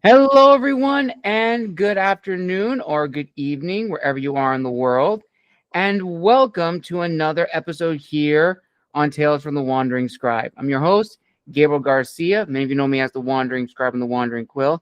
Hello, everyone, and good afternoon or good evening, wherever you are in the world. And welcome to another episode here on Tales from the Wandering Scribe. I'm your host, Gabriel Garcia. Many of you know me as the Wandering Scribe and the Wandering Quill.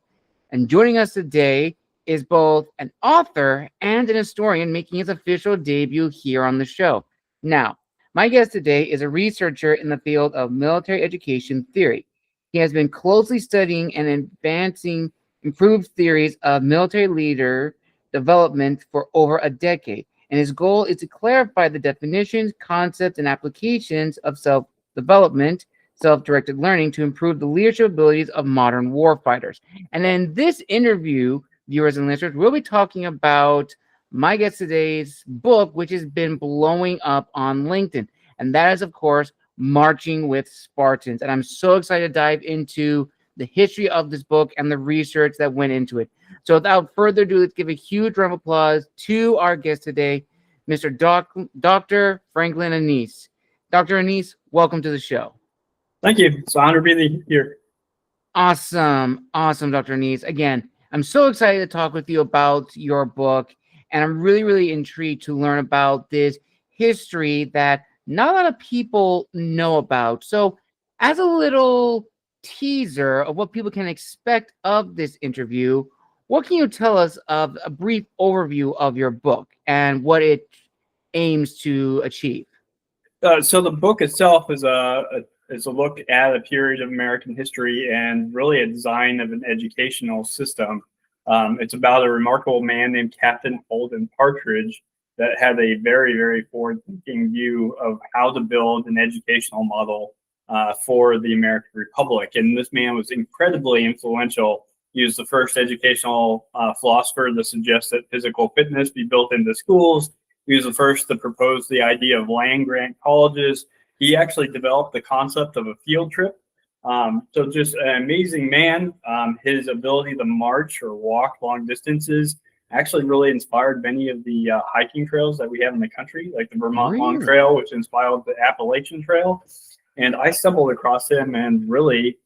And joining us today is both an author and an historian making his official debut here on the show. Now, my guest today is a researcher in the field of military education theory. He has been closely studying and advancing improved theories of military leader development for over a decade. And his goal is to clarify the definitions, concepts, and applications of self development, self directed learning to improve the leadership abilities of modern warfighters. And in this interview, viewers and listeners, we'll be talking about my guest today's book, which has been blowing up on LinkedIn. And that is, of course, Marching with Spartans. And I'm so excited to dive into the history of this book and the research that went into it. So without further ado, let's give a huge round of applause to our guest today, Mr. Dr. Franklin Anise. Dr. Anise, welcome to the show. Thank you. It's an honor to be here. Awesome, Dr. Anise. Again, I'm so excited to talk with you about your book, and I'm really intrigued to learn about this history that not a lot of people know about. So, as a little teaser of what people can expect of this interview, what can you tell us of a brief overview of your book and what it aims to achieve? So the book itself is a look at a period of American history and really a design of an educational system. It's about a remarkable man named Captain Holden Partridge that had a very forward-thinking view of how to build an educational model for the American Republic. And this man was incredibly influential. He was the first educational philosopher to suggest that physical fitness be built into schools. He was the first to propose the idea of land-grant colleges. He actually developed the concept of a field trip. So just an amazing man. His ability to march or walk long distances actually really inspired many of the hiking trails that we have in the country, like the Vermont Long Trail, which inspired the Appalachian Trail. And I stumbled across him, and really,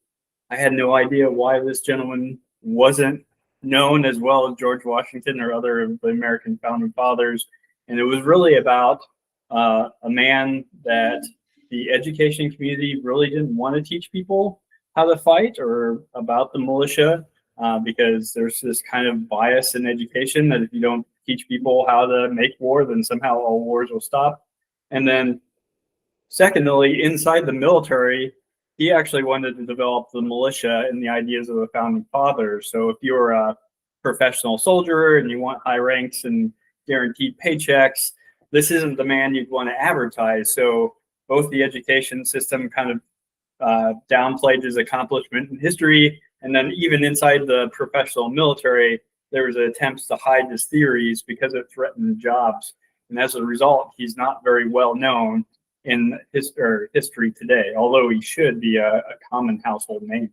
I had no idea why this gentleman wasn't known as well as George Washington or other of the American founding fathers. And it was really about a man that the education community really didn't want to teach people how to fight or about the militia, because there's this kind of bias in education that if you don't teach people how to make war, then somehow all wars will stop. And then secondly, inside the military, he actually wanted to develop the militia and the ideas of the founding fathers. So if you're a professional soldier and you want high ranks and guaranteed paychecks, this isn't the man you'd want to advertise. So both the education system kind of downplayed his accomplishment in history, and then even inside the professional military, there was attempts to hide his theories because it threatened jobs. And as a result, he's not very well known in history today, although he should be a common household name.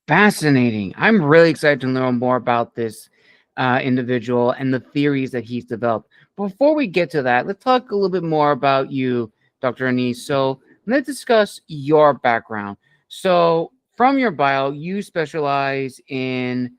Fascinating. I'm really excited to learn more about this individual and the theories that he's developed. Before we get to that, let's talk a little bit more about you, Dr. Anise. So let's discuss your background. So from your bio, you specialize in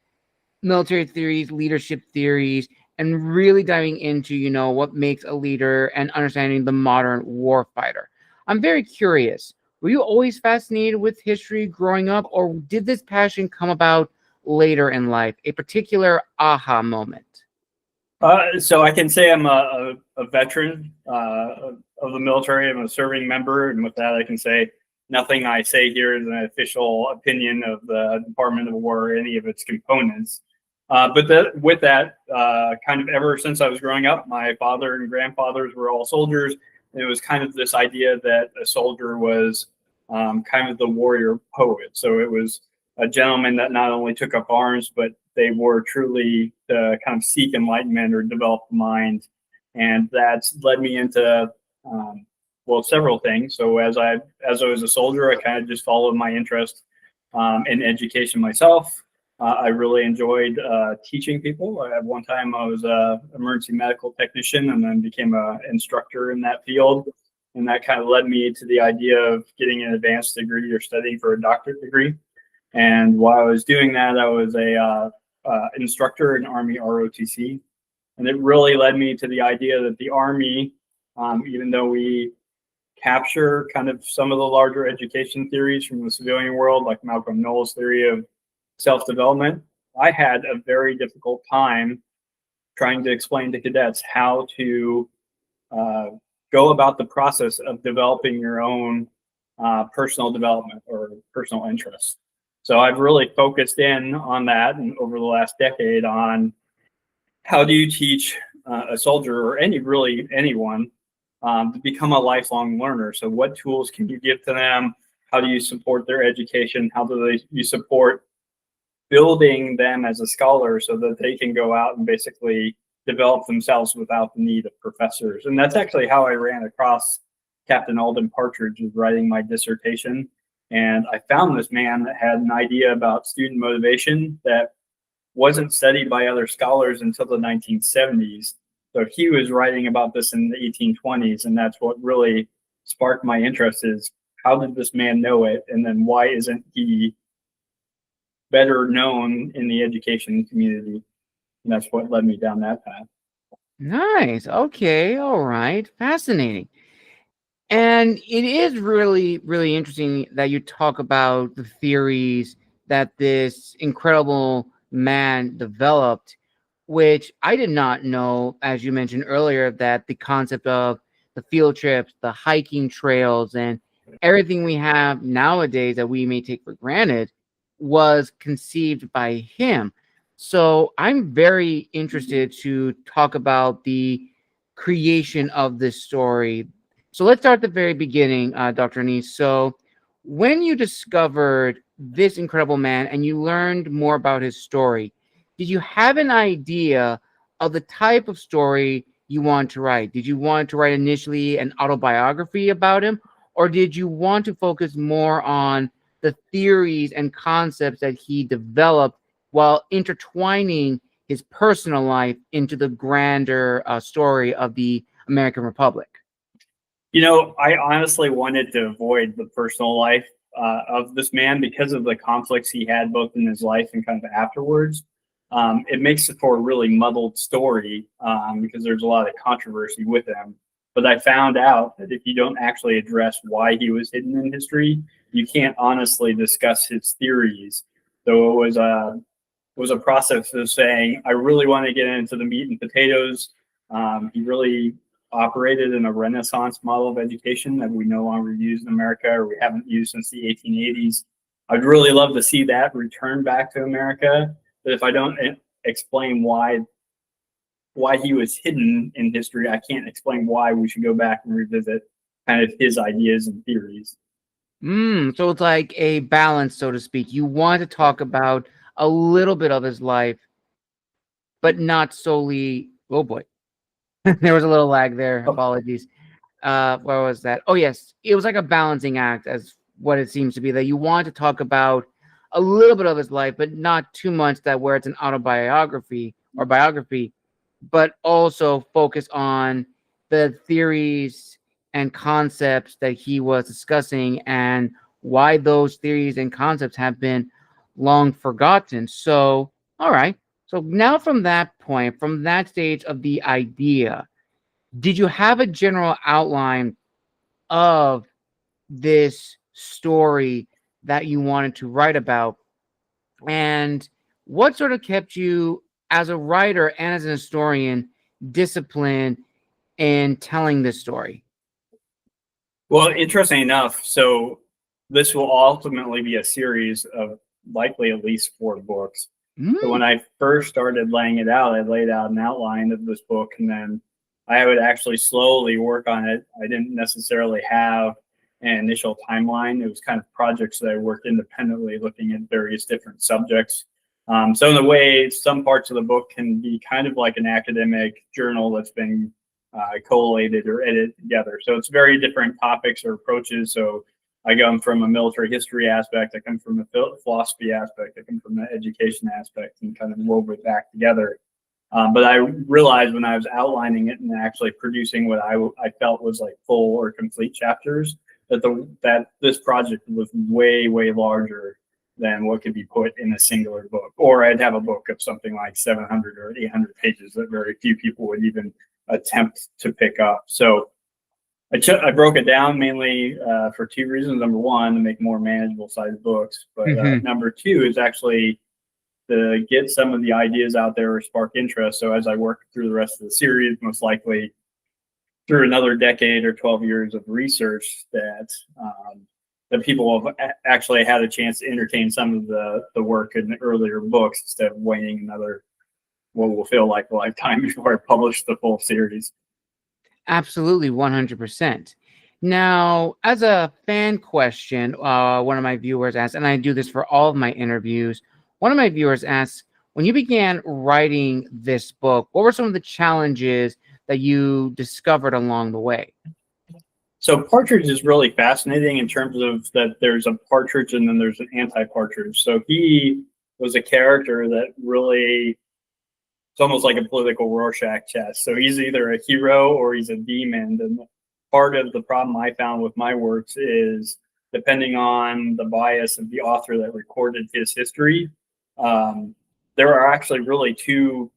military theories, leadership theories, and really diving into, what makes a leader and understanding the modern warfighter. I'm very curious. Were you always fascinated with history growing up, or did this passion come about later in life, a particular aha moment? So I can say I'm a veteran of the military. I'm a serving member, and with that, I can say nothing I say here is an official opinion of the Department of War or any of its components. But with that, kind of ever since I was growing up, my father and grandfathers were all soldiers. And it was kind of this idea that a soldier was kind of the warrior poet. So it was a gentleman that not only took up arms, but they were truly to kind of seek enlightenment or develop the mind. And that's led me into, several things. So as I was a soldier, I kind of just followed my interest in education myself. I really enjoyed teaching people. At one time, I was an emergency medical technician and then became an instructor in that field. And that kind of led me to the idea of getting an advanced degree or studying for a doctorate degree. And while I was doing that, I was a instructor in Army ROTC. And it really led me to the idea that the Army, even though we capture kind of some of the larger education theories from the civilian world, like Malcolm Knowles' theory of self-development, I had a very difficult time trying to explain to cadets how to go about the process of developing your own personal development or personal interests. So I've really focused in on that, and over the last decade, on how do you teach a soldier or anyone to become a lifelong learner. So what tools can you give to them? How do you support their education? How do you support building them as a scholar so that they can go out and basically develop themselves without the need of professors? And that's actually how I ran across Captain Alden Partridge was writing my dissertation. And I found this man that had an idea about student motivation that wasn't studied by other scholars until the 1970s. So he was writing about this in the 1820s, and that's what really sparked my interest is how did this man know it, and then why isn't he better known in the education community? And that's what led me down that path. Nice. Okay. All right. Fascinating. And it is really, really interesting that you talk about the theories that this incredible man developed, which I did not know, as you mentioned earlier, that the concept of the field trips, the hiking trails, and everything we have nowadays that we may take for granted was conceived by him. So I'm very interested to talk about the creation of this story. So let's start at the very beginning, Dr. Anise. So when you discovered this incredible man and you learned more about his story, did you have an idea of the type of story you want to write? Did you want to write initially an autobiography about him, or did you want to focus more on the theories and concepts that he developed while intertwining his personal life into the grander story of the American Republic? You know, I honestly wanted to avoid the personal life of this man because of the conflicts he had both in his life and kind of afterwards. It makes it for a really muddled story because there's a lot of controversy with him. But I found out that if you don't actually address why he was hidden in history, you can't honestly discuss his theories. So it was a process of saying, I really want to get into the meat and potatoes. He really operated in a Renaissance model of education that we no longer use in America, or we haven't used since the 1880s. I'd really love to see that return back to America. But if I don't explain why he was hidden in history, I can't explain why we should go back and revisit kind of his ideas and theories. So it's like a balance, so to speak. You want to talk about a little bit of his life, but not solely. Oh boy, there was a little lag there. Apologies. Where was that? Oh yes, it was like a balancing act, as what it seems to be. That you want to talk about a little bit of his life, but not too much that where it's an autobiography or biography, but also focus on the theories and concepts that he was discussing and why those theories and concepts have been long forgotten. So, all right. So now from that point, from that stage of the idea, did you have a general outline of this story that you wanted to write about? And what sort of kept you as a writer and as an historian disciplined in telling this story? Well, interesting enough, so this will ultimately be a series of likely at least 4 books. So when I first started laying it out, I laid out an outline of this book, and then I would actually slowly work on it. I didn't necessarily have an initial timeline. It was kind of projects that I worked independently, looking at various different subjects. So in a way, some parts of the book can be kind of like an academic journal that's been collated or edited together. So it's very different topics or approaches. So I come from a military history aspect, I come from a philosophy aspect, I come from an education aspect, and kind of wove it back together. But I realized when I was outlining it and actually producing what I felt was like full or complete chapters, that this project was way, way larger than what could be put in a singular book. Or I'd have a book of something like 700 or 800 pages that very few people would even attempt to pick up. So I broke it down mainly for two reasons. Number one, to make more manageable sized books. But number two is actually to get some of the ideas out there or spark interest. So as I work through the rest of the series, most likely through another decade or 12 years of research, that people have actually had a chance to entertain some of the work in the earlier books instead of waiting another, what will feel like a lifetime before I publish the full series. Absolutely, 100%. Now, as a fan question, one of my viewers asked, and I do this for all of my interviews, one of my viewers asked, when you began writing this book, what were some of the challenges that you discovered along the way? So Partridge is really fascinating in terms of that there's a partridge and then there's an anti-partridge. So he was a character that really, it's almost like a political Rorschach test. So he's either a hero or he's a demon. And part of the problem I found with my works is, depending on the bias of the author that recorded his history, there are actually really two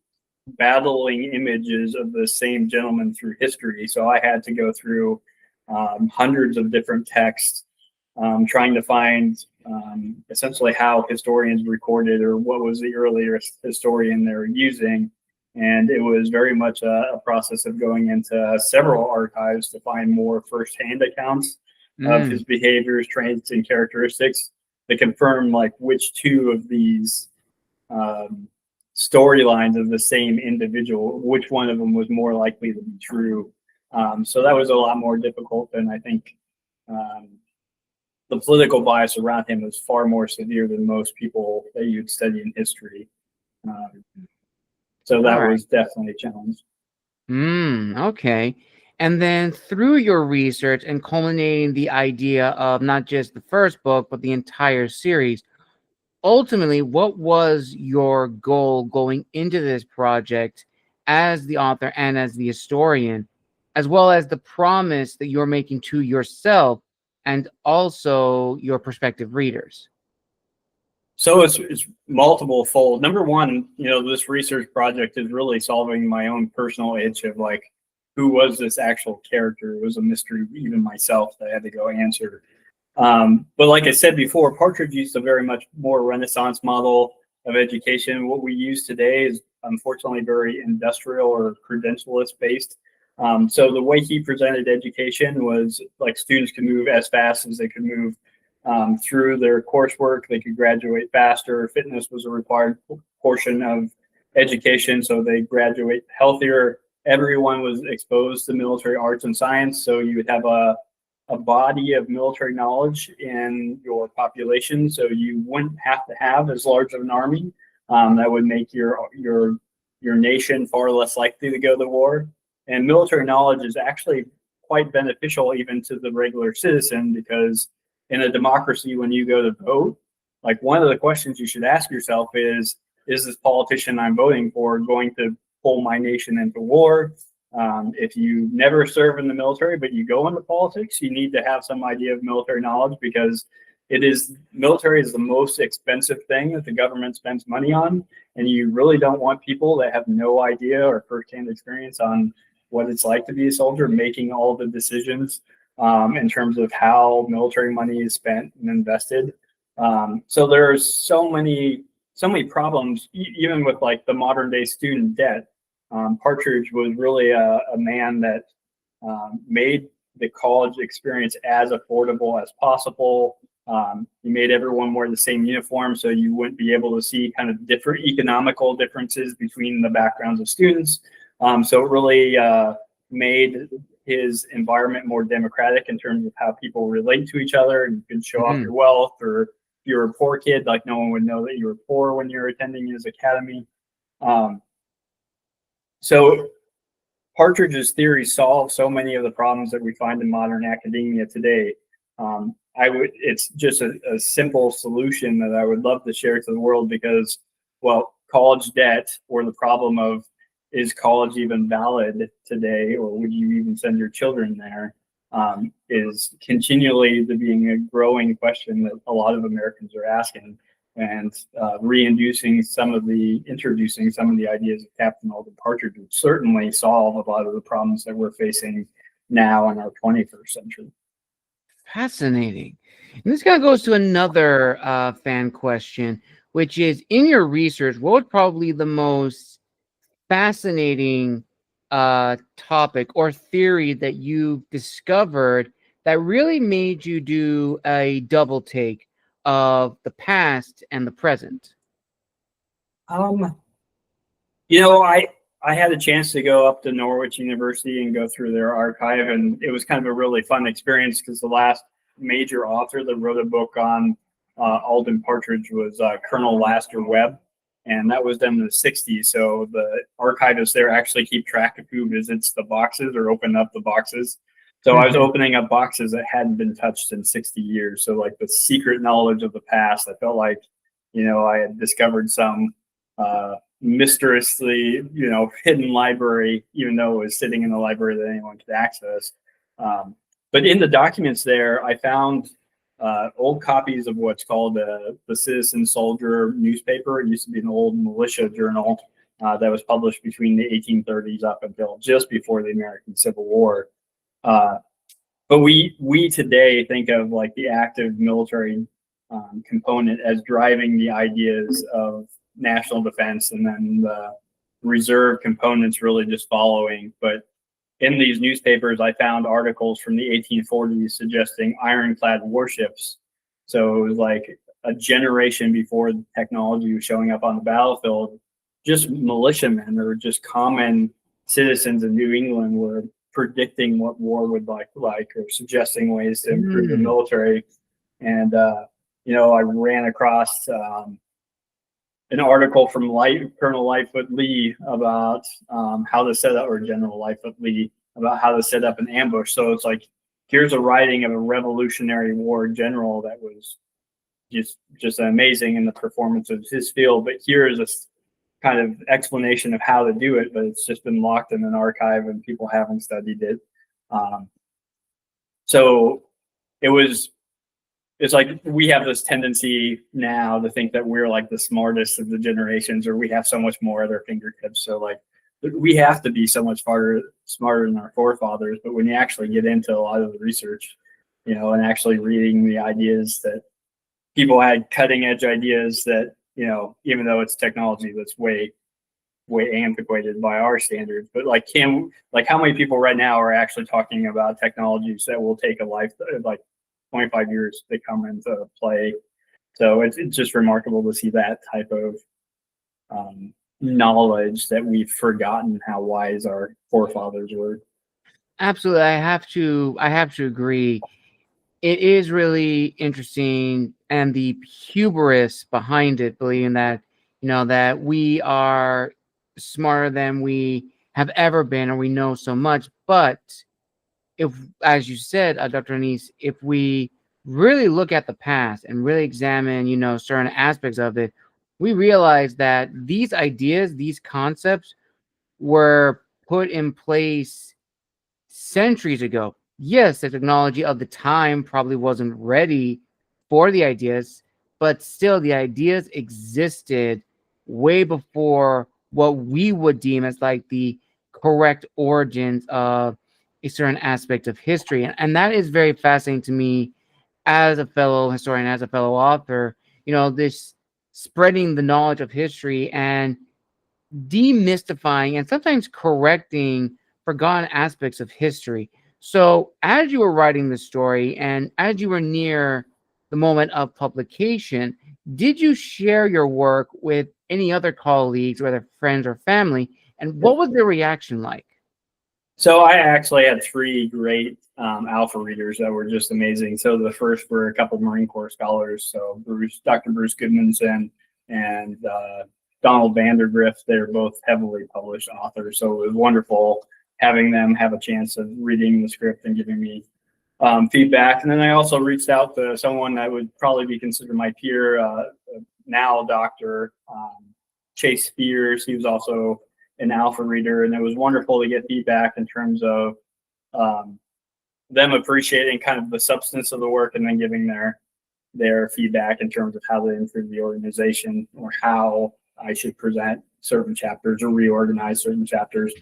battling images of the same gentleman through history. So I had to go through hundreds of different texts, trying to find essentially how historians recorded or what was the earlier historian they were using. And it was very much a process of going into several archives to find more firsthand accounts of his behaviors, traits, and characteristics to confirm like which two of these storylines of the same individual, which one of them was more likely to be true. So that was a lot more difficult than I think. The political bias around him was far more severe than most people that you'd study in history. So that was definitely a challenge. Okay. And then through your research and culminating the idea of not just the first book, but the entire series, ultimately, what was your goal going into this project as the author and as the historian, as well as the promise that you're making to yourself and also your prospective readers? So it's multiple fold. Number one, this research project is really solving my own personal itch of like, who was this actual character? It was a mystery, even myself, that I had to go answer. But like I said before, Partridge used a very much more Renaissance model of education. What we use today is unfortunately very industrial or credentialist based. So the way he presented education was like students could move as fast as they could move through their coursework. They could graduate faster. Fitness was a required portion of education, so they graduate healthier. Everyone was exposed to military arts and science, so you would have a body of military knowledge in your population, so you wouldn't have to have as large of an army. That would make your nation far less likely to go to war. And military knowledge is actually quite beneficial even to the regular citizen, because in a democracy, when you go to vote, like one of the questions you should ask yourself is this politician I'm voting for going to pull my nation into war? If you never serve in the military, but you go into politics, you need to have some idea of military knowledge, because military is the most expensive thing that the government spends money on. And you really don't want people that have no idea or firsthand experience on what it's like to be a soldier making all the decisions in terms of how military money is spent and invested. So there's so many problems, even with like the modern day student debt. Partridge was really a man that made the college experience as affordable as possible. He made everyone wear the same uniform, so you wouldn't be able to see kind of different economical differences between the backgrounds of students. So it really made his environment more democratic in terms of how people relate to each other, and you could show off your wealth. Or if you're a poor kid, like no one would know that you were poor when you're attending his academy. So Partridge's theory solves so many of the problems that we find in modern academia today. It's just a simple solution that I would love to share to the world, because, well, college debt, or the problem of, is college even valid today, or would you even send your children there, is continually being a growing question that a lot of Americans are asking. and introducing some of the ideas of Captain Alden Partridge would certainly solve a lot of the problems that we're facing now in our 21st century. Fascinating. And this kind of goes to another fan question, which is, in your research, what would probably the most fascinating topic or theory that you've discovered that really made you do a double take of the past and the present? I had a chance to go up to Norwich University and go through their archive, and it was kind of a really fun experience because the last major author that wrote a book on Alden Partridge was Colonel Laster Webb, and that was done in the 60s. So the archivists there actually keep track of who visits the boxes or open up the boxes. So I was opening up boxes that hadn't been touched in 60 years. So like the secret knowledge of the past, I felt like, I had discovered some mysteriously, hidden library, even though it was sitting in the library that anyone could access. But in the documents there, I found old copies of what's called the Citizen Soldier newspaper. It used to be an old militia journal that was published between the 1830s up until just before the American Civil War. But we today think of like the active military component as driving the ideas of national defense, and then the reserve components really just following. But in these newspapers, I found articles from the 1840s suggesting ironclad warships. So it was like a generation before the technology was showing up on the battlefield. Just militiamen or just common citizens in New England were predicting what war would like or suggesting ways to improve the military. And, I ran across an article from Colonel Lightfoot Lee about how to set up, or General Lightfoot Lee, about how to set up an ambush. So it's like, here's a writing of a Revolutionary War general that was just amazing in the performance of his field. But here is a kind of explanation of how to do it, but it's just been locked in an archive and people haven't studied it. So it's like we have this tendency now to think that we're like the smartest of the generations, or we have so much more at our fingertips. So like we have to be so much smarter than our forefathers. But when you actually get into a lot of the research, and actually reading the ideas that people had, cutting edge ideas that, even though it's technology that's way antiquated by our standards, but how many people right now are actually talking about technologies that will take a life, like 25 years to come into play? So it's just remarkable to see that type of knowledge that we've forgotten how wise our forefathers were. Absolutely. I have to agree. It is really interesting, and the hubris behind it, believing that, that we are smarter than we have ever been, or we know so much. But if, as you said, Dr. Anise, if we really look at the past and really examine, certain aspects of it, we realize that these ideas, these concepts were put in place centuries ago. Yes, the technology of the time probably wasn't ready for the ideas, but still the ideas existed way before what we would deem as like the correct origins of a certain aspect of history. And that is very fascinating to me as a fellow historian, as a fellow author, this spreading the knowledge of history and demystifying and sometimes correcting forgotten aspects of history. So, as you were writing the story and as you were near the moment of publication, did you share your work with any other colleagues, whether friends or family? And what was their reaction like? So I actually had three great alpha readers that were just amazing. So the first were a couple of Marine Corps scholars. So Dr. Bruce Goodmanson and Donald Vandergrift. They're both heavily published authors. So it was wonderful having them have a chance of reading the script and giving me feedback. And then I also reached out to someone that would probably be considered my peer, now Dr. Chase Spears. He was also an alpha reader, and it was wonderful to get feedback in terms of them appreciating kind of the substance of the work and then giving their their feedback in terms of how they improve the organization or how I should present certain chapters or reorganize certain chapters.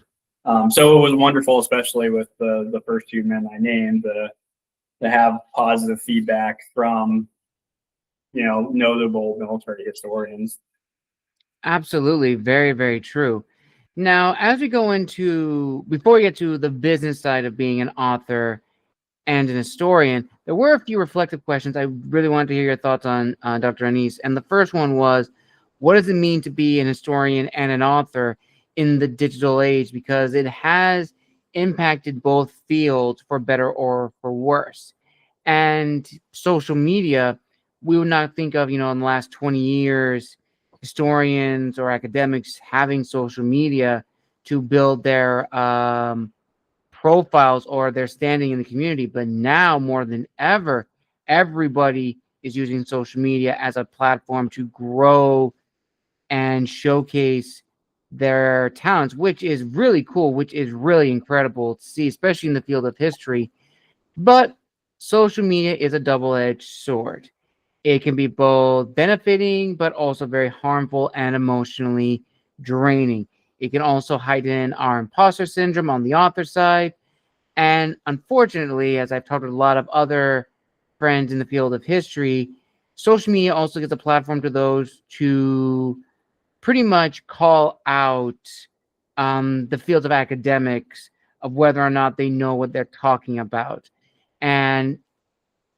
So it was wonderful, especially with the first two men I named, to have positive feedback from, notable military historians. Absolutely. Very, very true. Now, as we go into, before we get to the business side of being an author and an historian, there were a few reflective questions I really wanted to hear your thoughts on, Dr. Anise. And the first one was, what does it mean to be an historian and an author in the digital age? Because it has impacted both fields for better or for worse. And social media, we would not think of, in the last 20 years, historians or academics having social media to build their profiles or their standing in the community. But now more than ever, everybody is using social media as a platform to grow and showcase their talents, which is really cool, which is really incredible to see, especially in the field of history. But social media is a double-edged sword. It can be both benefiting, but also very harmful and emotionally draining. It can also heighten our imposter syndrome on the author side. And unfortunately, as I've talked with a lot of other friends in the field of history, social media also gives a platform to those to pretty much call out the fields of academics of whether or not they know what they're talking about. And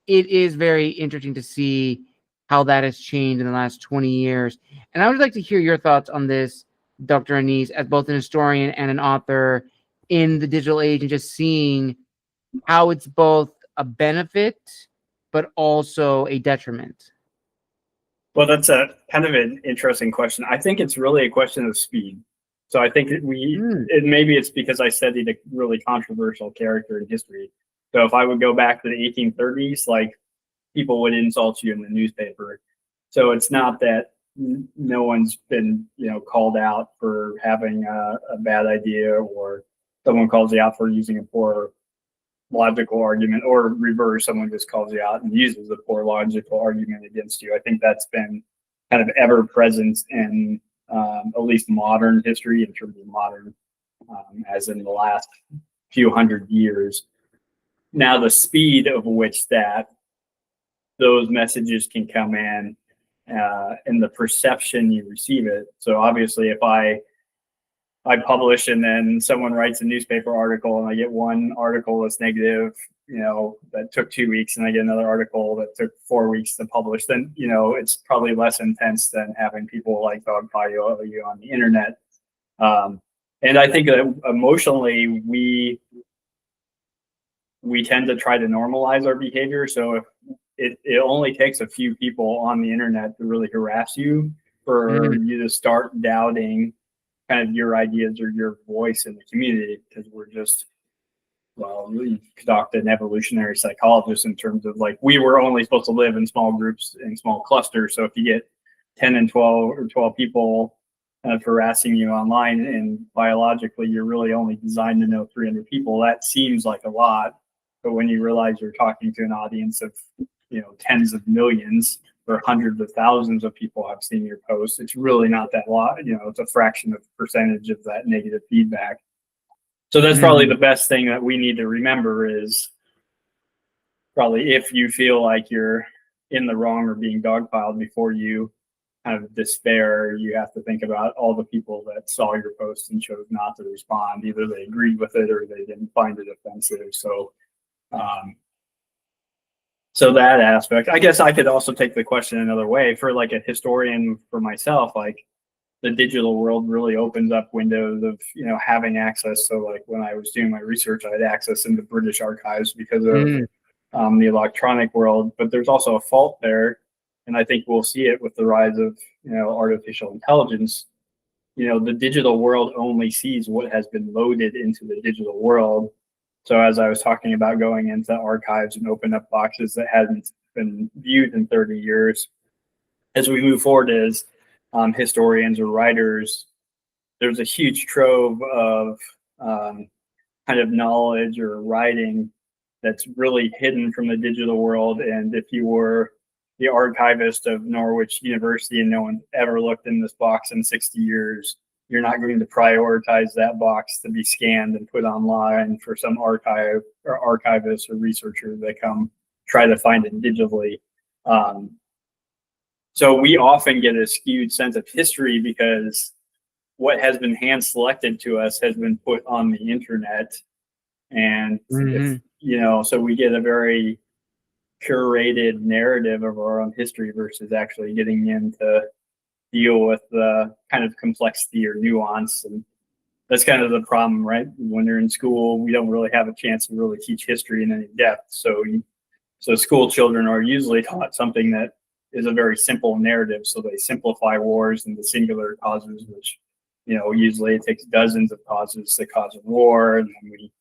it is very interesting to see how that has changed in the last 20 years. And I would like to hear your thoughts on this, Dr. Anise, as both an historian and an author in the digital age, and just seeing how it's both a benefit but also a detriment. Well, that's a kind of an interesting question. I think it's really a question of speed. So I think that maybe it's because I studied a really controversial character in history. So if I would go back to the 1830s, like, people would insult you in the newspaper. So it's not that no one's been, called out for having a bad idea, or someone calls you out for using a poor logical argument, or reverse, someone just calls you out and uses a poor logical argument against you. I think that's been kind of ever present in at least modern history, in terms of modern, as in the last few hundred years. Now, the speed of which those messages can come in, and the perception you receive it. So obviously, if I publish and then someone writes a newspaper article and I get one article that's negative, that took 2 weeks, and I get another article that took 4 weeks to publish, then, it's probably less intense than having people like dogpile you on the internet. And I think that emotionally, we tend to try to normalize our behavior. So if it only takes a few people on the internet to really harass you for you to start doubting kind of your ideas or your voice in the community, because we're just, we talked to an evolutionary psychologist in terms of, like, we were only supposed to live in small groups, in small clusters. So if you get 10 and 12 or 12 people kind of harassing you online, and biologically you're really only designed to know 300 people, that seems like a lot. But when you realize you're talking to an audience of, tens of millions or hundreds of thousands of people have seen your posts, it's really not that lot. It's a fraction of percentage of that negative feedback. So that's probably the best thing that we need to remember is, probably, if you feel like you're in the wrong or being dogpiled, before you kind of despair, you have to think about all the people that saw your post and chose not to respond. Either they agreed with it or they didn't find it offensive. So that aspect, I guess I could also take the question another way. For like a historian, for myself, like, the digital world really opens up windows of, having access. So like when I was doing my research, I had access into British archives because of the electronic world. But there's also a fault there, and I think we'll see it with the rise of, artificial intelligence. The digital world only sees what has been loaded into the digital world. So as I was talking about going into archives and open up boxes that hadn't been viewed in 30 years, as we move forward as historians or writers, there's a huge trove of kind of knowledge or writing that's really hidden from the digital world. And if you were the archivist of Norwich University and no one ever looked in this box in 60 years, you're not going to prioritize that box to be scanned and put online for some archive or archivist or researcher that come try to find it digitally. So we often get a skewed sense of history because what has been hand selected to us has been put on the internet. And if, so we get a very curated narrative of our own history versus actually getting in to deal with the kind of complexity or nuance. And that's kind of the problem, right? When you're in school, we don't really have a chance to really teach history in any depth. So school children are usually taught something that is a very simple narrative. So they simplify wars into singular causes, which, usually it takes dozens of causes to cause a war. And then we,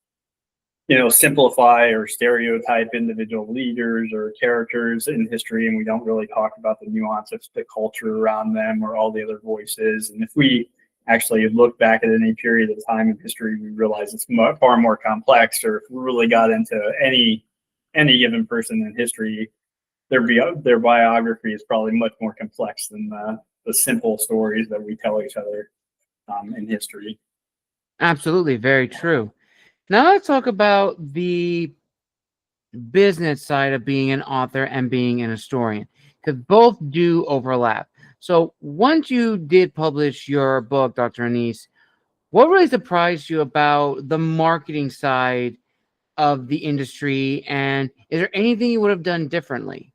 simplify or stereotype individual leaders or characters in history, and we don't really talk about the nuance of the culture around them or all the other voices. And if we actually look back at any period of time in history, we realize it's far more complex. Or if we really got into any given person in history, their biography is probably much more complex than the simple stories that we tell each other in history. Absolutely, very true. Now let's talk about the business side of being an author and being an historian, because both do overlap. So once you did publish your book, Dr. Anise, what really surprised you about the marketing side of the industry, and is there anything you would have done differently?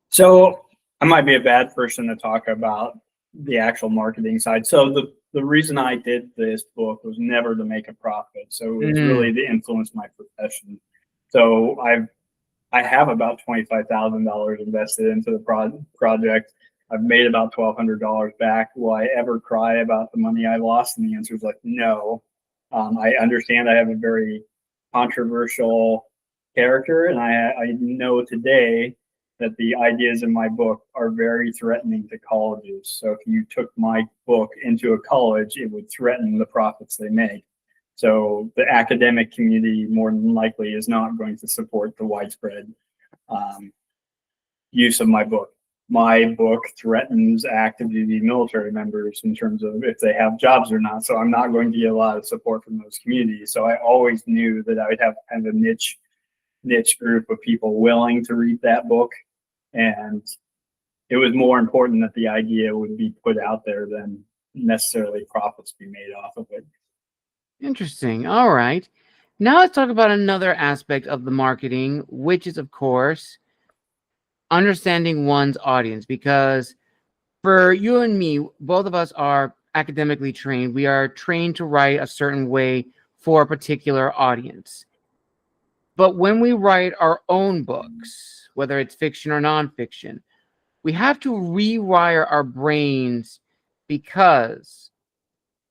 So I might be a bad person to talk about the actual marketing side. So the reason I did this book was never to make a profit. So it was really to influence my profession. So I have about $25,000 invested into the project. I've made about $1,200 back. Will I ever cry about the money I lost? And the answer is no. I understand I have a very controversial character, and I know today that the ideas in my book are very threatening to colleges. So if you took my book into a college, it would threaten the profits they make. So the academic community more than likely is not going to support the widespread use of my book. My book threatens active duty military members in terms of if they have jobs or not. So I'm not going to get a lot of support from those communities. So I always knew that I would have kind of a niche group of people willing to read that book. And it was more important that the idea would be put out there than necessarily profits be made off of it. Interesting. All right. Now let's talk about another aspect of the marketing, which is, of course, understanding one's audience. Because for you and me, both of us are academically trained. We are trained to write a certain way for a particular audience. But when we write our own books, whether it's fiction or nonfiction, we have to rewire our brains because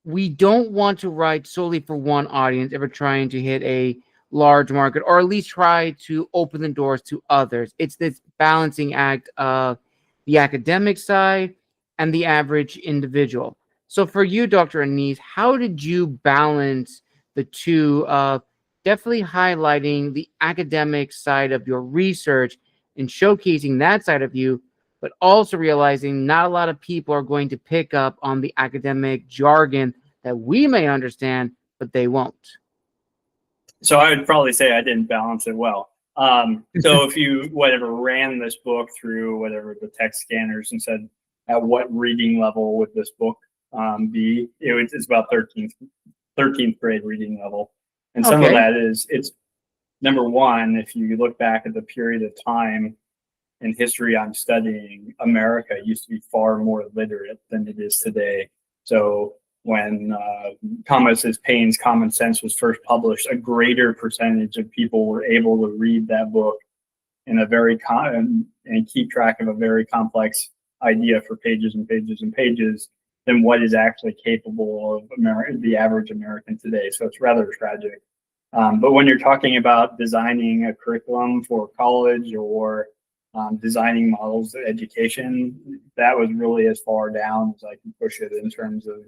we don't want to write solely for one audience if we're trying to hit a large market, or at least try to open the doors to others. It's this balancing act of the academic side and the average individual. So for you, Dr. Anise, how did you balance the two of definitely highlighting the academic side of your research and showcasing that side of you, but also realizing not a lot of people are going to pick up on the academic jargon that we may understand, but they won't? So I would probably say I didn't balance it well. So if you ran this book through whatever the text scanners and said, at what reading level would this book be? It's about 13th grade reading level. And some of that it's number one, if you look back at the period of time in history I'm studying, America used to be far more literate than it is today. So when Thomas Paine's Common Sense was first published, a greater percentage of people were able to read that book in a very and keep track of a very complex idea for pages and pages and pages than what is actually capable of the average American today. So it's rather tragic. But when you're talking about designing a curriculum for college or designing models of education, that was really as far down as I can push it in terms of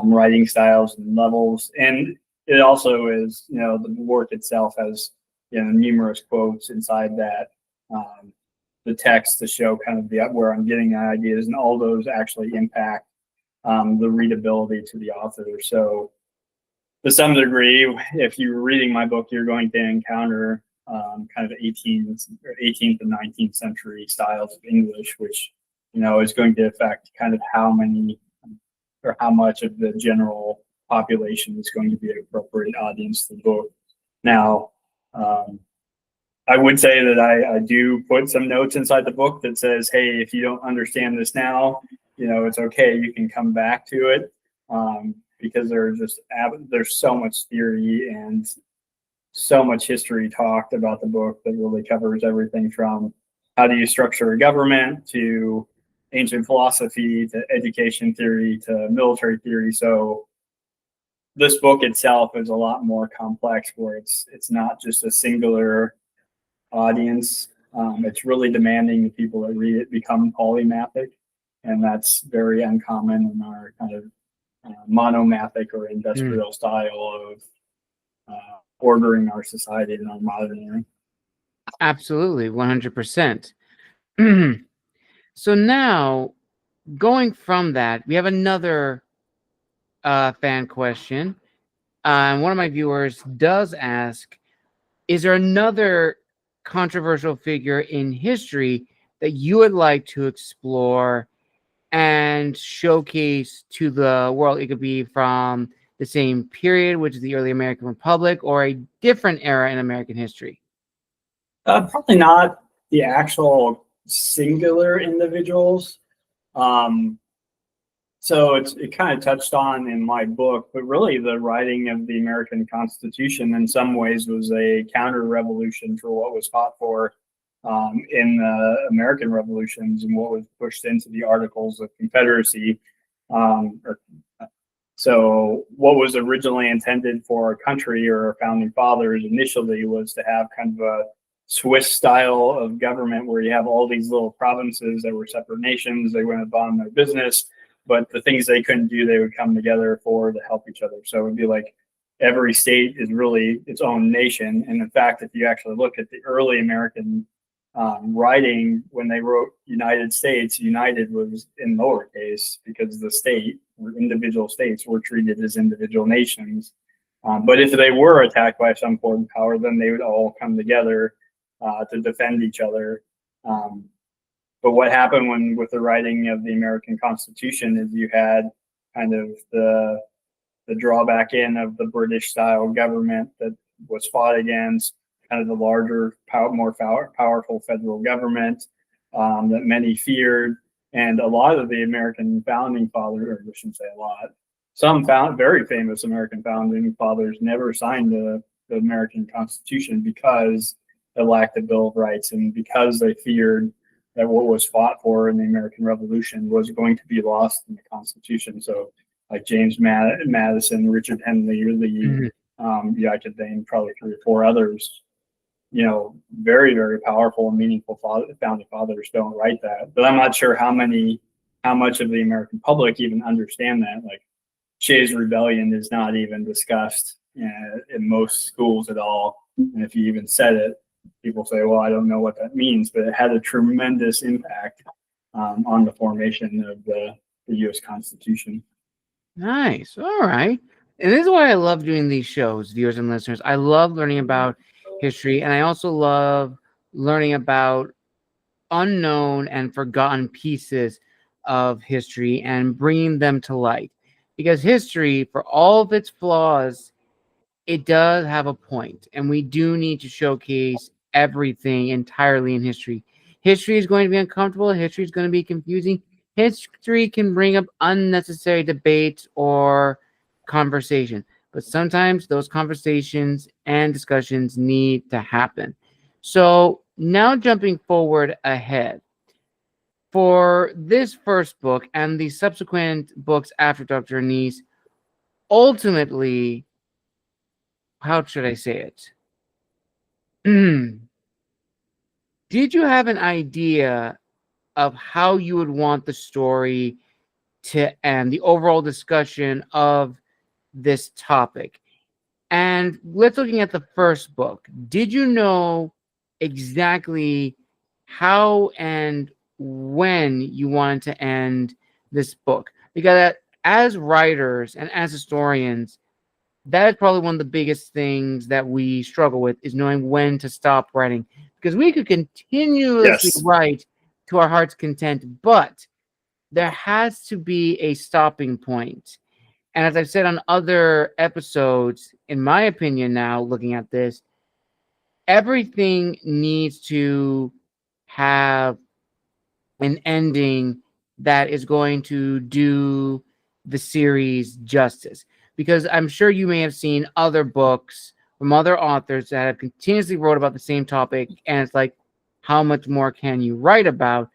writing styles and levels. And it also is, the work itself has, numerous quotes inside that the text to show kind of where I'm getting the ideas, and all those actually impact the readability to the author. So to some degree, if you're reading my book, you're going to encounter kind of 18th and 19th century styles of English, which, is going to affect kind of how many or how much of the general population is going to be an appropriate audience to the book. Now, I would say that I do put some notes inside the book that says, hey, if you don't understand this now, it's okay. You can come back to it, because there's so much theory and so much history talked about the book that really covers everything from how do you structure a government to ancient philosophy to education theory to military theory. So this book itself is a lot more complex, where it's not just a singular audience. It's really demanding the people that read it become polymathic, and that's very uncommon in our kind of monomathic or industrial style of ordering our society in our modern era. Absolutely, 100%. So now, going from that, we have another fan question. One of my viewers does ask, is there another controversial figure in history that you would like to explore and showcase to the world? It could be from the same period, which is the early American Republic, or a different era in American history. Probably not the actual singular individuals. So it kind of touched on in my book, but really the writing of the American Constitution in some ways was a counter-revolution for what was fought for in the American revolutions and what was pushed into the Articles of Confederacy. So what was originally intended for our country or our founding fathers initially was to have kind of a Swiss style of government where you have all these little provinces that were separate nations. They went about their business, but the things they couldn't do, they would come together for to help each other. So it would be like every state is really its own nation. And in fact, if you actually look at the early American writing, when they wrote United States, United was in lowercase because the state or individual states were treated as individual nations. But if they were attacked by some foreign power, then they would all come together to defend each other. But what happened with the writing of the American Constitution is you had kind of the drawback in of the British style government that was fought against, kind of the larger, more powerful federal government that many feared. And a lot of the American founding fathers, or I shouldn't say a lot, some very famous American founding fathers never signed the American Constitution because it lacked the Bill of Rights and because they feared that what was fought for in the American Revolution was going to be lost in the Constitution. So like James Madison, Richard Henley Lee, I could name probably 3 or 4 others, very, very powerful and meaningful founding fathers don't write that. But I'm not sure how much of the American public even understand that. Like Shays' Rebellion is not even discussed in most schools at all. And if you even said it, people say, well, I don't know what that means, but it had a tremendous impact on the formation of the U.S. Constitution. Nice. All right. And this is why I love doing these shows, viewers and listeners. I love learning about history, and I also love learning about unknown and forgotten pieces of history and bringing them to light. Because history, for all of its flaws, it does have a point, and we do need to showcase everything entirely in history. History is going to be uncomfortable. History is going to be confusing. History can bring up unnecessary debates or conversation, but sometimes those conversations and discussions need to happen. So now jumping forward ahead, for this first book and the subsequent books after Dr. Anise, ultimately, how should I say it? Did you have an idea of how you would want the story to end, the overall discussion of this topic? And let's looking at the first book. Did you know exactly how and when you wanted to end this book. Because as writers and as historians, that is probably one of the biggest things that we struggle with, is knowing when to stop writing. Because we could continuously Yes. write to our heart's content, but there has to be a stopping point. And as I've said on other episodes, in my opinion, now looking at this, everything needs to have an ending that is going to do the series justice. Because I'm sure you may have seen other books from other authors that have continuously wrote about the same topic, and it's like, how much more can you write about?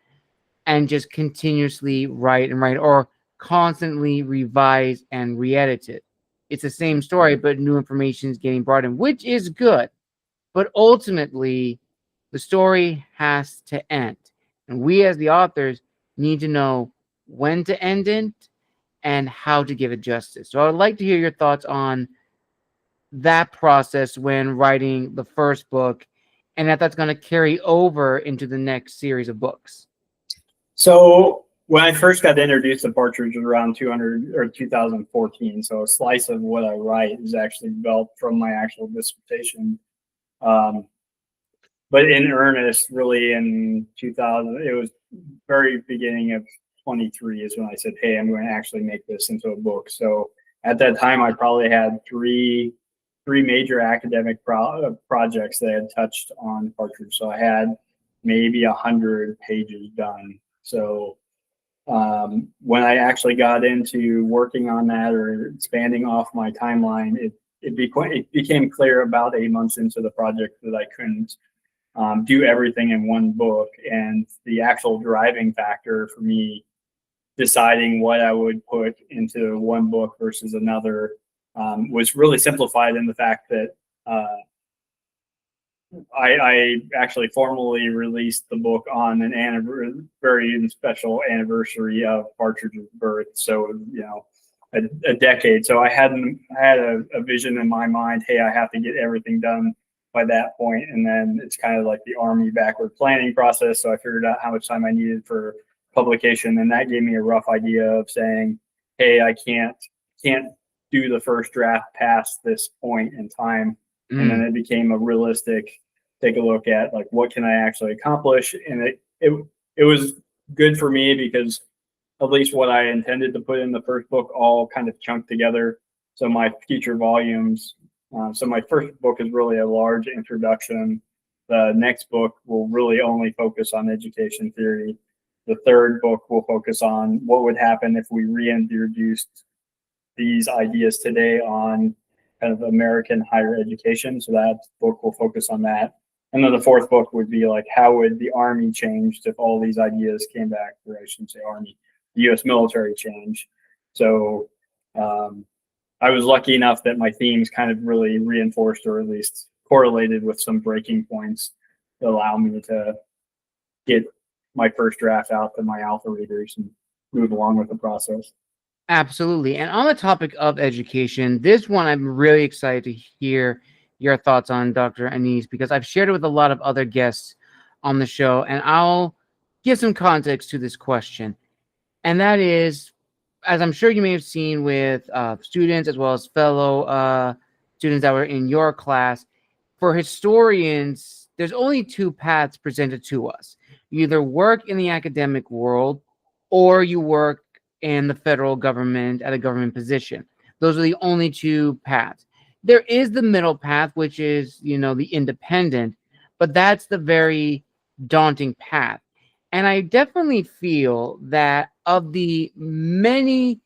And just continuously write and write, or constantly revise and re-edit it. It's the same story, but new information is getting brought in, which is good. But ultimately, the story has to end. And we as the authors need to know when to end it and how to give it justice. So I would like to hear your thoughts on that process when writing the first book, and if that's going to carry over into the next series of books. So when I first got introduced to Partridge was around 200 or 2014. So a slice of what I write is actually developed from my actual dissertation. But in earnest, really in 2000, it was very beginning of 23 is when I said, hey, I'm going to actually make this into a book. So at that time, I probably had three major academic projects that had touched on Partridge. So I had maybe 100 pages done. So when I actually got into working on that or expanding off my timeline, it became clear about 8 months into the project that I couldn't do everything in one book. And the actual driving factor for me deciding what I would put into one book versus another was really simplified in the fact that I actually formally released the book on an very special anniversary of Partridge's birth. So, you know, a decade. So I had a vision in my mind. Hey, I have to get everything done by that point. And then it's kind of like the Army backward planning process. So I figured out how much time I needed for publication. And that gave me a rough idea of saying, hey, I can't do the first draft past this point in time. And then it became a realistic take a look at like, what can I actually accomplish? And it was good for me because at least what I intended to put in the first book all kind of chunked together. So my future volumes, so my first book is really a large introduction. The next book will really only focus on education theory. The third book will focus on what would happen if we reintroduced these ideas today on kind of American higher education. So that book will focus on that. And then the fourth book would be like, how would the Army change if all these ideas came back? Or I shouldn't say Army, the U.S. military change. So I was lucky enough that my themes kind of really reinforced or at least correlated with some breaking points that allow me to get my first draft out to my alpha readers and move along with the process. Absolutely. And on the topic of education, this one I'm really excited to hear your thoughts on, Dr. Anise, because I've shared it with a lot of other guests on the show, and I'll give some context to this question. And that is, as I'm sure you may have seen with students as well as fellow students that were in your class, for historians, there's only two paths presented to us. You either work in the academic world or you work in the federal government at a government position. Those are the only two paths. There is the middle path, which is, you know, the independent, but that's the very daunting path. And I definitely feel that of the many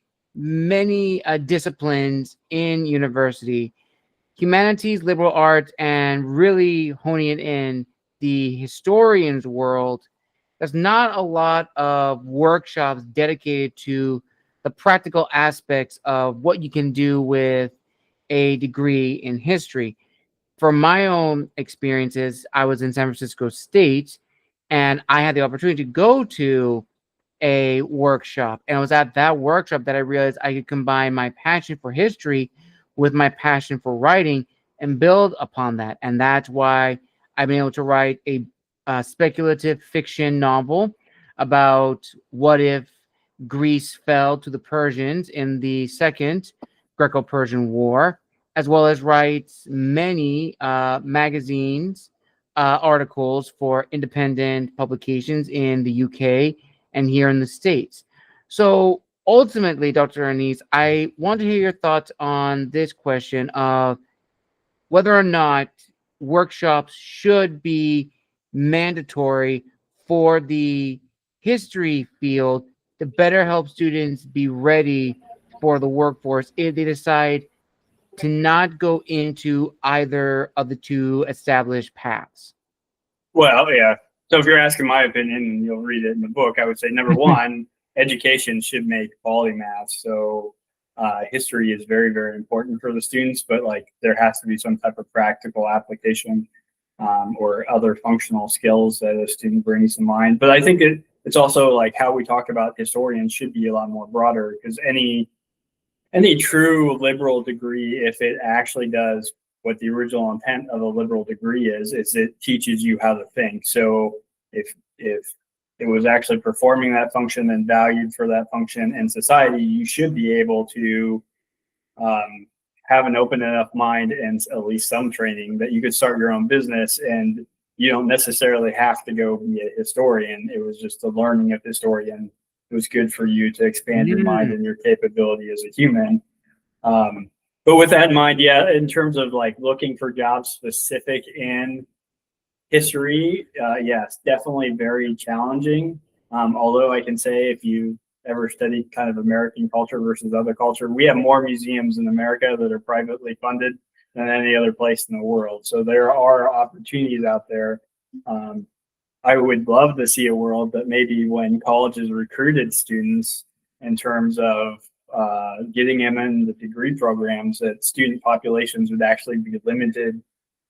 disciplines in university, humanities, liberal arts, and really honing it in the historian's world, there's not a lot of workshops dedicated to the practical aspects of what you can do with a degree in history. From my own experiences, I was in San Francisco State, and I had the opportunity to go to a workshop. And it was at that workshop that I realized I could combine my passion for history with my passion for writing and build upon that. And that's why I've been able to write a speculative fiction novel about what if Greece fell to the Persians in the Second Greco-Persian War, as well as writes many magazines, articles for independent publications in the UK and here in the States. So ultimately, Dr. Anise, I want to hear your thoughts on this question of whether or not workshops should be mandatory for the history field to better help students be ready for the workforce if they decide to not go into either of the two established paths. Well, yeah. So if you're asking my opinion, and you'll read it in the book, I would say number one, education should make polymaths. So history is very, very important for the students, but like there has to be some type of practical application or other functional skills that a student brings to mind. But I think it's also like how we talk about historians should be a lot more broader, because any true liberal degree, if it actually does what the original intent of a liberal degree is it teaches you how to think. So if it was actually performing that function and valued for that function in society, you should be able to have an open enough mind and at least some training that you could start your own business, and you don't necessarily have to go be a historian. It was just the learning of historian. It was good for you to expand your mind and your capability as a human. But with that in mind, yeah, in terms of like looking for jobs specific in history, yes, definitely very challenging. Although I can say if you ever studied kind of American culture versus other culture, we have more museums in America that are privately funded than any other place in the world. So there are opportunities out there. I would love to see a world that maybe when colleges recruited students in terms of getting them in the degree programs, that student populations would actually be limited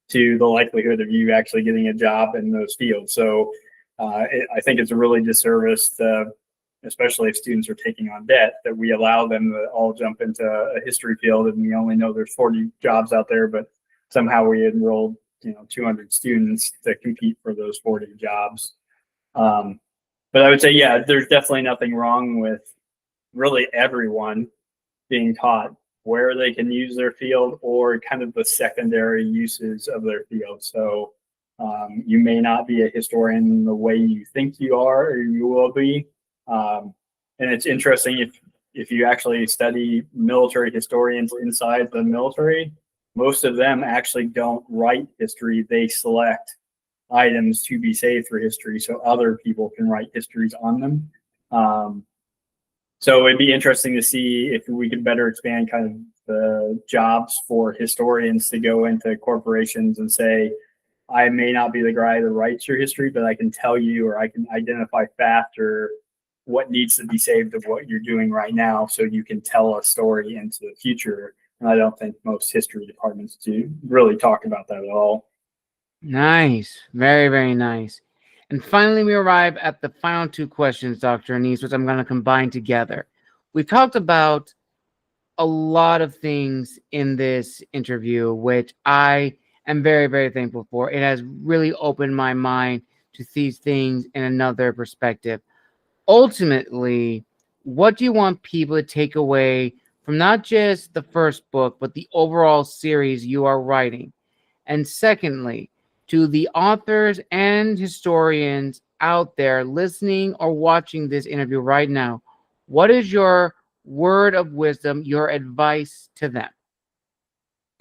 to the likelihood of you actually getting a job in those fields. So I think it's a really disservice to, especially if students are taking on debt, that we allow them to all jump into a history field and we only know there's 40 jobs out there, but somehow we enrolled 200 students to compete for those 40 jobs. But I would say, yeah, there's definitely nothing wrong with really everyone being taught where they can use their field or kind of the secondary uses of their field. So you may not be a historian the way you think you are or you will be. And it's interesting if you actually study military historians inside the military, most of them actually don't write history. They select items to be saved for history so other people can write histories on them. So it'd be interesting to see if we could better expand kind of the jobs for historians to go into corporations and say, I may not be the guy that writes your history, but I can tell you, or I can identify faster what needs to be saved of what you're doing right now so you can tell a story into the future. And I don't think most history departments do really talk about that at all. Nice. Very, very nice. And finally, we arrive at the final two questions, Dr. Anise, which I'm going to combine together. We've talked about a lot of things in this interview, which I am very, very thankful for. It has really opened my mind to these things in another perspective. Ultimately, what do you want people to take away from not just the first book, but the overall series you are writing? And secondly, to the authors and historians out there listening or watching this interview right now, what is your word of wisdom, your advice to them?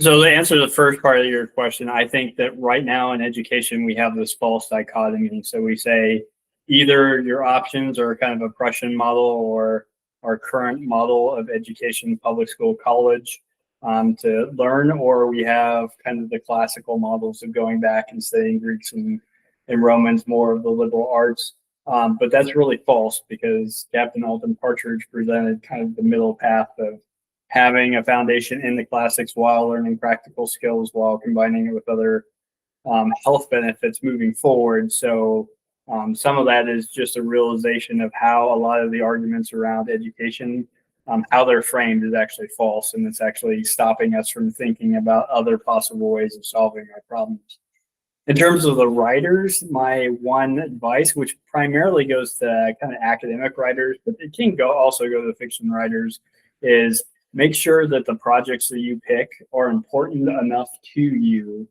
So to answer the first part of your question, I think that right now in education, we have this false dichotomy. So we say either your options are kind of a Prussian model or our current model of education, public school, college, to learn, or we have kind of the classical models of going back and studying Greeks and Romans, more of the liberal arts. But that's really false, because Captain Alton Partridge presented kind of the middle path of having a foundation in the classics while learning practical skills, while combining it with other health benefits moving forward. So some of that is just a realization of how a lot of the arguments around education, how they're framed, is actually false, and it's actually stopping us from thinking about other possible ways of solving our problems. In terms of the writers, my one advice, which primarily goes to kind of academic writers, but it can also go to fiction writers, is make sure that the projects that you pick are important enough to you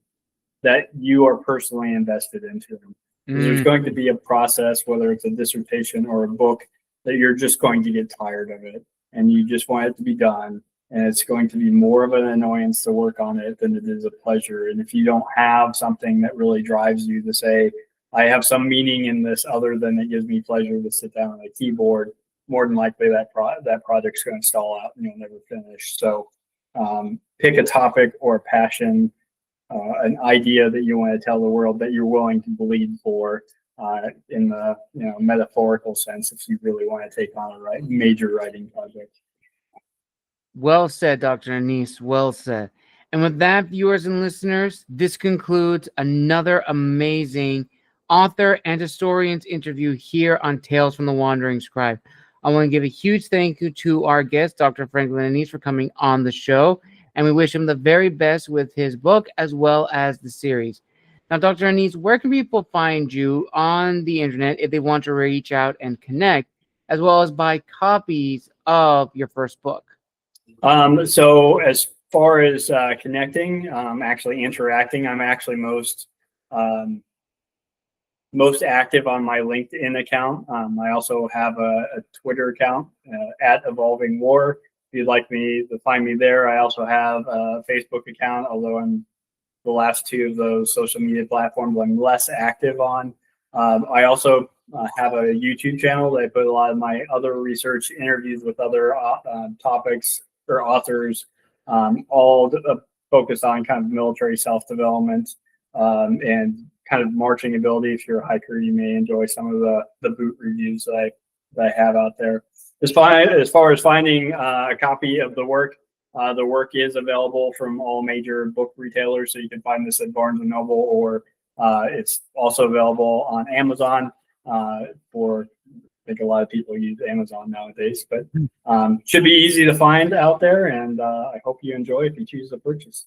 that you are personally invested into them. Because there's going to be a process, whether it's a dissertation or a book, that you're just going to get tired of it and you just want it to be done. And it's going to be more of an annoyance to work on it than it is a pleasure. And if you don't have something that really drives you to say, I have some meaning in this other than it gives me pleasure to sit down on a keyboard, more than likely that project's going to stall out and you'll never finish. So pick a topic or a passion, an idea that you want to tell the world that you're willing to bleed for, in the metaphorical sense, if you really want to take on a major writing project. Well said, Dr. Anise. Well said. And with that, viewers and listeners, this concludes another amazing author and historians interview here on Tales from the Wandering Scribe. I want to give a huge thank you to our guest, Dr. Franklin Anise, for coming on the show. And we wish him the very best with his book as well as the series. Now, Dr. Anise, where can people find you on the internet if they want to reach out and connect, as well as buy copies of your first book? So as far as connecting, actually interacting, I'm actually most active on my LinkedIn account. I also have a Twitter account at Evolving War. If you'd like me to find me there, I also have a Facebook account, although I'm the last two of those social media platforms I'm less active on. I also have a YouTube channel that I put a lot of my other research interviews with other topics or authors, all focused on kind of military self-development and kind of marching ability. If you're a hiker, you may enjoy some of the boot reviews that I have out there. As far as finding a copy of the work is available from all major book retailers, so you can find this at Barnes & Noble, or it's also available on Amazon for, I think a lot of people use Amazon nowadays, but should be easy to find out there, and I hope you enjoy if you choose to purchase.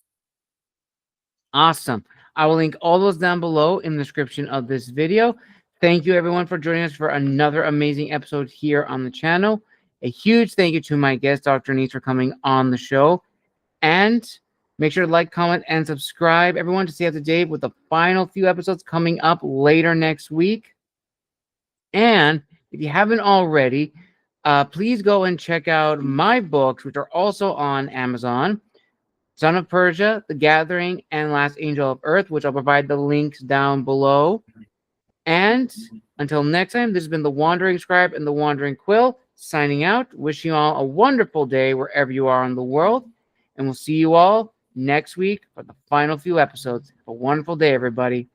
Awesome. I will link all those down below in the description of this video. Thank you, everyone, for joining us for another amazing episode here on the channel. A huge thank you to my guest, Dr. Anise, for coming on the show. And make sure to like, comment, and subscribe, everyone, to stay up to date with the final few episodes coming up later next week. And if you haven't already, please go and check out my books, which are also on Amazon. Son of Persia, The Gathering, and Last Angel of Earth, which I'll provide the links down below. And until next time, this has been The Wandering Scribe and The Wandering Quill, signing out. Wishing you all a wonderful day wherever you are in the world. And we'll see you all next week for the final few episodes. Have a wonderful day, everybody.